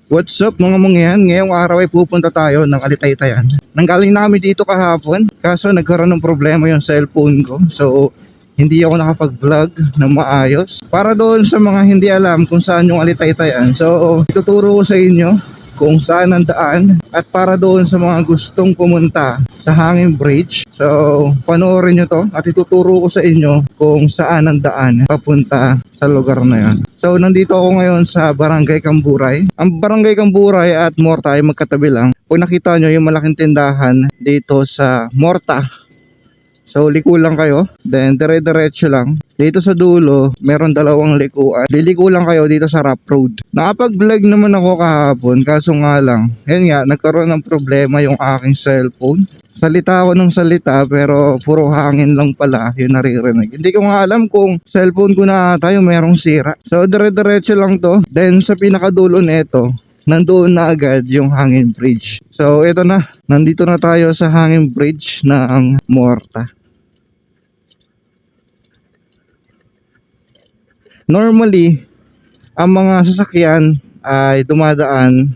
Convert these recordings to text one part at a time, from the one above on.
What's up mga mangyan? Ngayong araw ay pupunta tayo ng Alitaytayan. Nanggaling na kami dito kahapon, kaso nagkaroon ng problema yung cellphone ko. So, hindi ako nakapag-vlog ng maayos. Para doon sa mga hindi alam kung saan yung Alitaytayan. So, ituturo ko sa inyo kung saan ang daan. At para doon sa mga gustong pumunta sa Hanging Bridge. So, panoorin nyo to at ituturo ko sa inyo kung saan ang daan papunta sa lugar na yan. So, nandito ako ngayon sa Barangay Camburay. Ang Barangay Camburay at Morta ay magkatabi lang. Kung nakita nyo yung malaking tindahan dito sa Morta, so liko lang kayo, then dire-diretso lang. Dito sa dulo, meron dalawang likuan. Liliko lang kayo dito sa rough road. Nakapag-vlog naman ako kahapon, kaso nga lang, yan nga, nagkaroon ng problema yung aking cellphone. Salita ako ng salita pero puro hangin lang pala yung naririnig. Hindi ko nga alam kung cellphone ko na ata yung merong sira. So dire-diretso lang to. Then sa pinakadulo nito, nandoon na agad yung Hanging Bridge. So ito na, nandito na tayo sa Hanging Bridge ng Morta. Normally, ang mga sasakyan ay dumadaan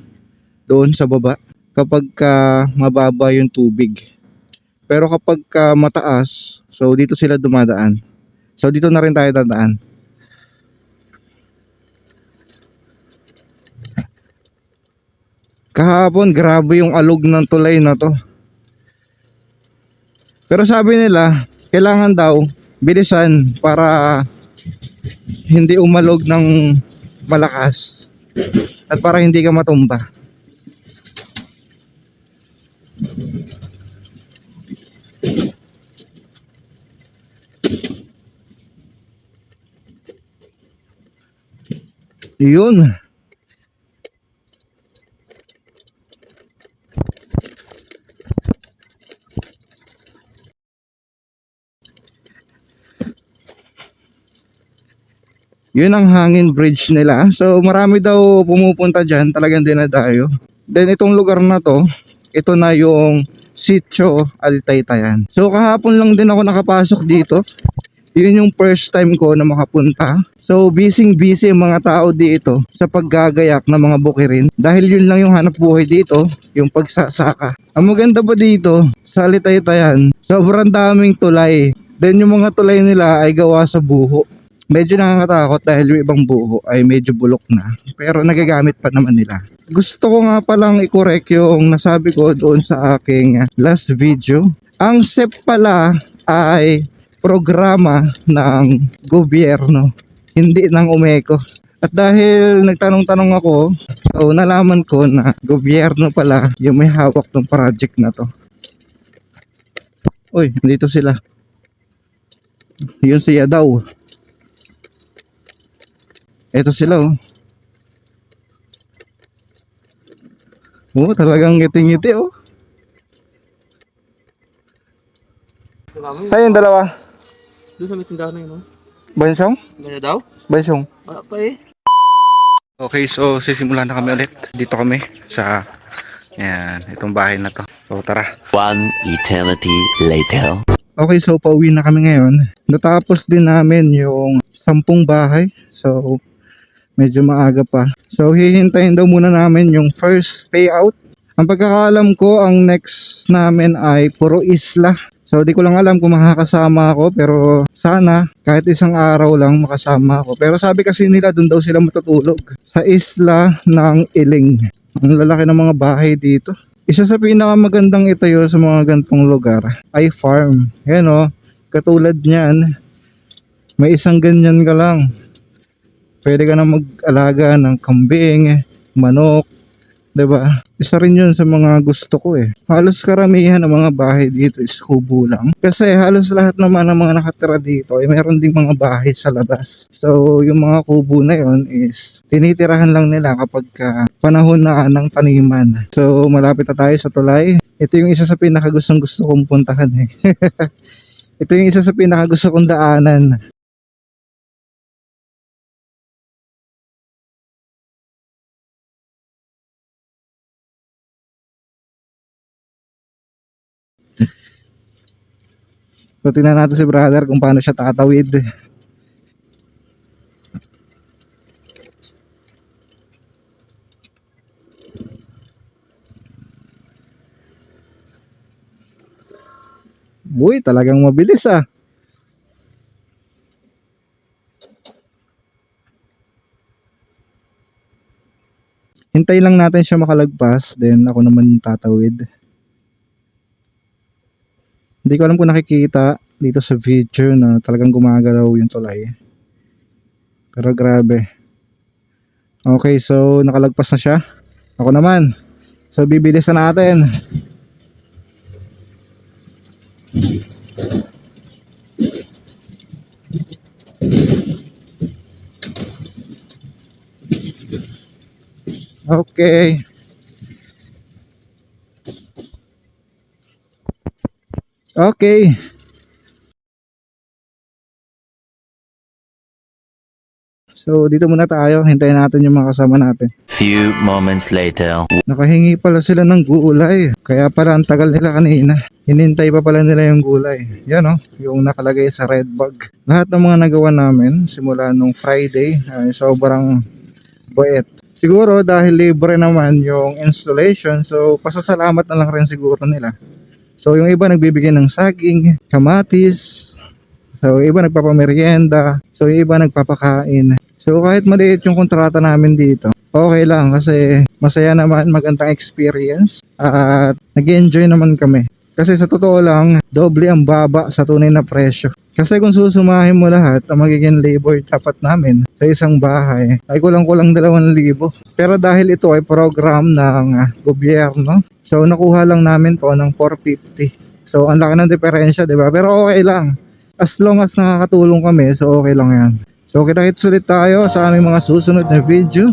doon sa baba kapag mababa yung tubig. Pero kapag mataas, so dito sila dumadaan. So dito na rin tayo dadaan. Kahapon, grabe yung alog ng tulay na to. Pero sabi nila, kailangan daw bilisan para hindi umalog ng malakas at para hindi ka matumba. Yun. Yun ang Hanging Bridge nila. So marami daw pumupunta dyan, talagang dinadayo. Then itong lugar na to, ito na yung Sitio Alitaytayan. So kahapon lang din ako nakapasok dito. Yun yung first time ko na makapunta. So busy ang mga tao dito sa paggagayak ng mga bukirin. Dahil yun lang yung hanap buhay dito, yung pagsasaka. Ang maganda pa dito sa Alitaytayan, sobrang daming tulay. Then yung mga tulay nila ay gawa sa buho. Medyo nakakatakot dahil yung ibang buho ay medyo bulok na. Pero nagagamit pa naman nila. Gusto ko nga palang i-correct yung nasabi ko doon sa aking last video. Ang SEP pala ay programa ng gobyerno, hindi ng Umeco. At dahil nagtanong-tanong ako, so nalaman ko na gobyerno pala yung may hawak ng project na to. Uy, dito sila. Yun siya daw. Ito sila oh. Oh, talagang ngiti-ngiti oh. Saan yung dalawa? Doon sa may tindahan na yun, no? Bansong? Gano'n daw? Bansong. Wala pa eh. Okay, so sisimulan na kami ulit. Dito kami sa itong bahay na to. So tara. One eternity later. Okay, so pauwi na kami ngayon. Natapos din namin yung 10 bahay. So medyo maaga pa. So hihintayin daw muna namin yung first payout. Ang pagkakaalam ko, ang next namin ay puro isla. So di ko lang alam kung makakasama ako, pero sana kahit isang araw lang makasama ako. Pero sabi kasi nila doon daw sila matutulog sa isla ng Iling. Ang lalaki ng mga bahay dito. Isa sa pinakamagandang itayo sa mga gantong lugar ay farm. Yan o, katulad niyan, may isang ganyan ka lang. Pwede ka na mag-alaga ng kambing, manok, 'di ba? Isa rin 'yun sa mga gusto ko eh. Halos karamihan ng mga bahay dito is kubo lang. Kasi halos lahat naman ng mga nakatira dito ay mayroon ding mga bahay sa labas. So, yung mga kubo na 'yon is tinitirahan lang nila kapag panahon na ng taniman. So, malapit na tayo sa tulay. Ito yung isa sa pinakagustong gusto kong puntahan eh. Ito yung isa sa pinakagusto kong daanan. So tingnan natin si brother kung paano siya tatawid. Uy, talagang mabilis ah. Hintay lang natin siya makalagpas, then ako naman tatawid. Hindi ko alam kung nakikita dito sa video na talagang gumagalaw yung tulay. Pero grabe. Okay, so nakalagpas na siya. Ako naman. So bibilisan natin. Okay. Okay. So dito muna tayo, hintayin natin yung mga kasama natin. Few moments later. Nakahingi pala sila ng gulay. Kaya pala ang tagal nila kanina. Hinintay pa pala nila yung gulay. Yan o, yung nakalagay sa red bag. Lahat ng mga nagawa namin simula nung Friday ay sobrang bait. Siguro dahil libre naman yung installation, so pasasalamat na lang rin siguro nila. So yung iba nagbibigay ng saging, kamatis. So yung iba nagpapamerienda. So yung iba nagpapakain. So kahit maliit yung kontrata namin dito, okay lang kasi masaya naman, magandang experience at nag-enjoy naman kami. Kasi sa totoo lang, doble ang baba sa tunay na presyo. Kasi kung susumahin mo lahat, ang magiging labor dapat namin sa isang bahay ay kulang-kulang 2,000. Pero dahil ito ay program ng gobyerno, so nakuha lang namin to ng 450. So ang laki ng diferensya, di ba? Pero okay lang. As long as nakakatulong kami, so okay lang yan. So kita-kits ulit tayo sa aming mga susunod na video.